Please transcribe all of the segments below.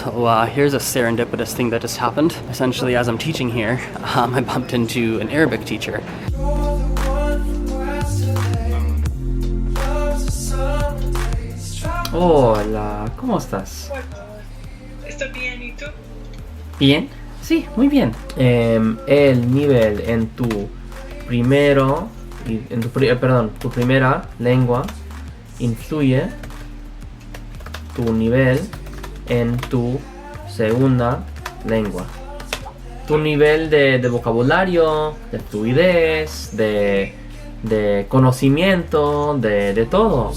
So here's a serendipitous thing that just happened. Essentially, as I'm teaching here, I bumped into an Arabic teacher. Hola, ¿cómo estás? Estoy bien, ¿y tú? ¿Bien? Sí, muy bien. El nivel en tu primero, en tu, tu primera lengua influye tu nivel en tu segunda lengua. Tu nivel de vocabulario, de fluidez, de conocimiento, de todo.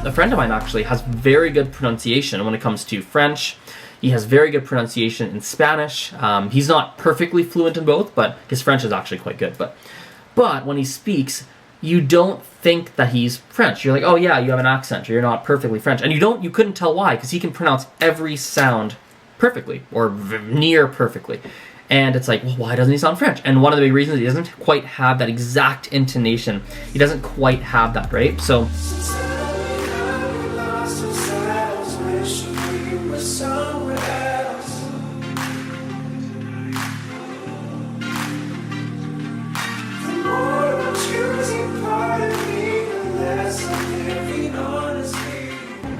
A friend of mine actually has very good pronunciation when it comes to French. He has very good pronunciation in Spanish. He's not perfectly fluent in both, but his French is actually quite good. But when he speaks, you don't think that he's French. You're like, oh yeah, you have an accent, or you're not perfectly French. And you couldn't tell why, because he can pronounce every sound perfectly, or near perfectly. And it's like, well, why doesn't he sound French? And one of the big reasons, he doesn't quite have that exact intonation. He doesn't quite have that, right? So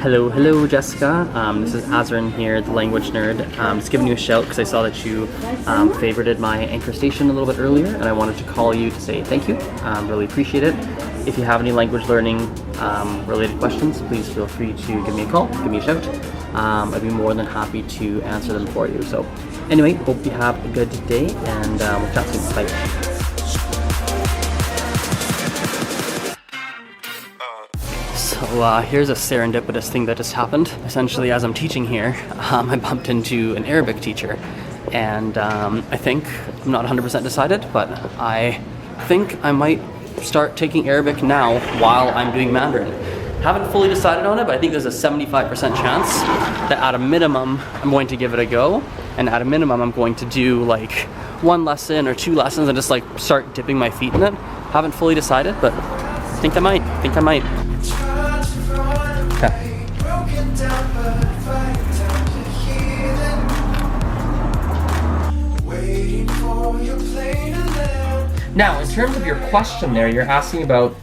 Hello Jessica, this is Azren here, the language nerd. Just giving you a shout because I saw that you favorited my anchor station a little bit earlier, and I wanted to call you to say thank you. Really appreciate it. If you have any language learning related questions, please feel free to give me a call, give me a shout. I'd be more than happy to answer them for you. So anyway, hope you have a good day, and we'll chat soon. Bye. So here's a serendipitous thing that just happened. Essentially, as I'm teaching here, I bumped into an Arabic teacher, and I think, I'm not 100% decided, but I think I might start taking Arabic now while I'm doing Mandarin. Haven't fully decided on it, but I think there's a 75% chance that at a minimum, I'm going to give it a go, and at a minimum, I'm going to do like 1 lesson or 2 lessons and just like start dipping my feet in it. Haven't fully decided, but I think I might. Now, in terms of your question there, you're asking about,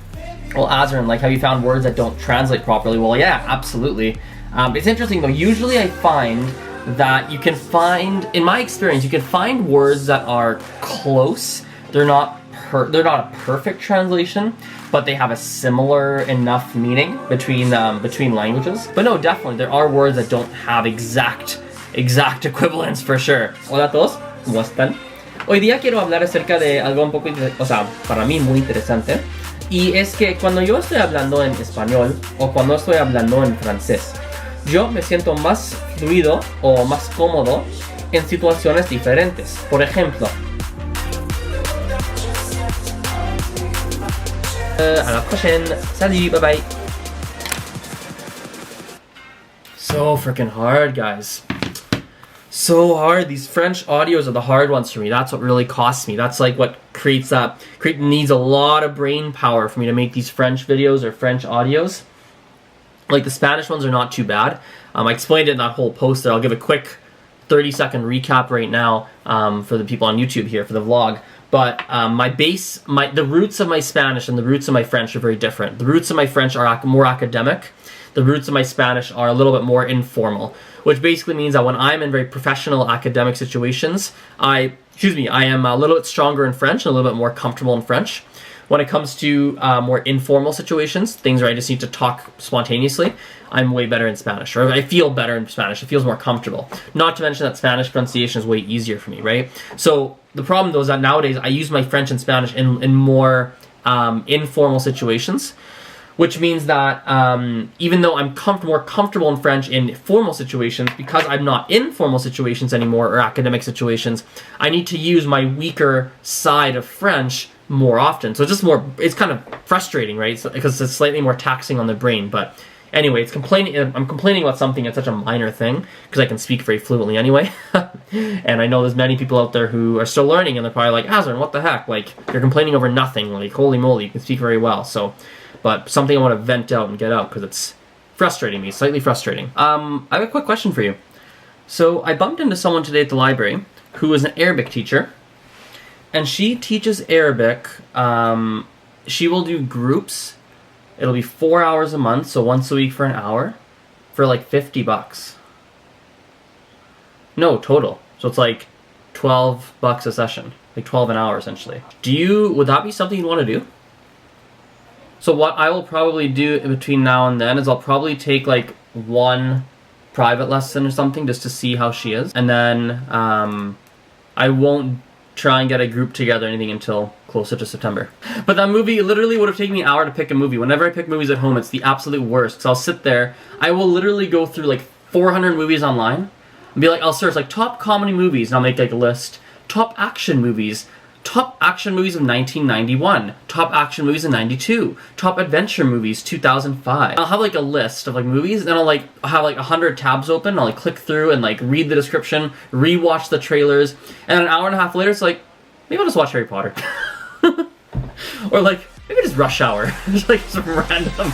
well, Azren, like, have you found words that don't translate properly? Well, yeah, absolutely. It's interesting though. Usually I find that you can find, in my experience, you can find words that are close. They're not a perfect translation, but they have a similar enough meaning between languages. But no, definitely, there are words that don't have exact equivalence for sure. Hola a todos, ¿cómo están? Hoy día quiero hablar acerca de algo un poco, para mí muy interesante. Y es que cuando yo estoy hablando en español o cuando estoy hablando en francés, yo me siento más fluido o más cómodo en situaciones diferentes. Por ejemplo, à la prochaine. Salut, bye bye. So freaking hard, guys. So hard. These French audios are the hard ones for me. That's what really costs me. That's like what needs a lot of brain power for me to make these French videos or French audios. Like the Spanish ones are not too bad. I explained it in that whole post there. I'll give a quick 30-second recap right now for the people on YouTube here for the vlog. But the roots of my Spanish and the roots of my French are very different. The roots of my French are more academic. The roots of my Spanish are a little bit more informal, which basically means that when I'm in very professional academic situations, I am a little bit stronger in French and a little bit more comfortable in French. When it comes to more informal situations, things where I just need to talk spontaneously, I'm way better in Spanish, or I feel better in Spanish. It feels more comfortable. Not to mention that Spanish pronunciation is way easier for me, right? So the problem though is that nowadays I use my French and Spanish in more informal situations, which means that even though I'm more comfortable in French in formal situations, because I'm not in formal situations anymore or academic situations, I need to use my weaker side of French more often. So it's kind of frustrating, right? Because it's slightly more taxing on the brain. But anyway, I'm complaining about something that's such a minor thing because I can speak very fluently anyway. And I know there's many people out there who are still learning and they're probably like, Azren, what the heck? Like, you're complaining over nothing. Like, holy moly, you can speak very well. So but something I want to vent out and get out because it's frustrating me, slightly frustrating. I have a quick question for you. So I bumped into someone today at the library who is an Arabic teacher, and she teaches Arabic. She will do groups. It'll be 4 hours a month, so once a week for an hour, for like $50. No, total. So it's like $12 a session, like 12 an hour essentially. Would that be something you'd want to do? So what I will probably do in between now and then is I'll probably take like one private lesson or something just to see how she is, and then I won't try and get a group together or anything until closer to September. But that movie literally would have taken me an hour to pick a movie. Whenever I pick movies at home, it's the absolute worst. So I'll sit there, I will literally go through like 400 movies online and be like, I'll search like top comedy movies, and I'll make like a list. Top action movies of 1991, top action movies of 92, top adventure movies 2005. I'll have like a list of like movies, and then I'll have like 100 tabs open, and I'll like click through and like read the description, rewatch the trailers, and an hour and a half later it's like, maybe I'll just watch Harry Potter. Or like, maybe just Rush Hour. Just like some random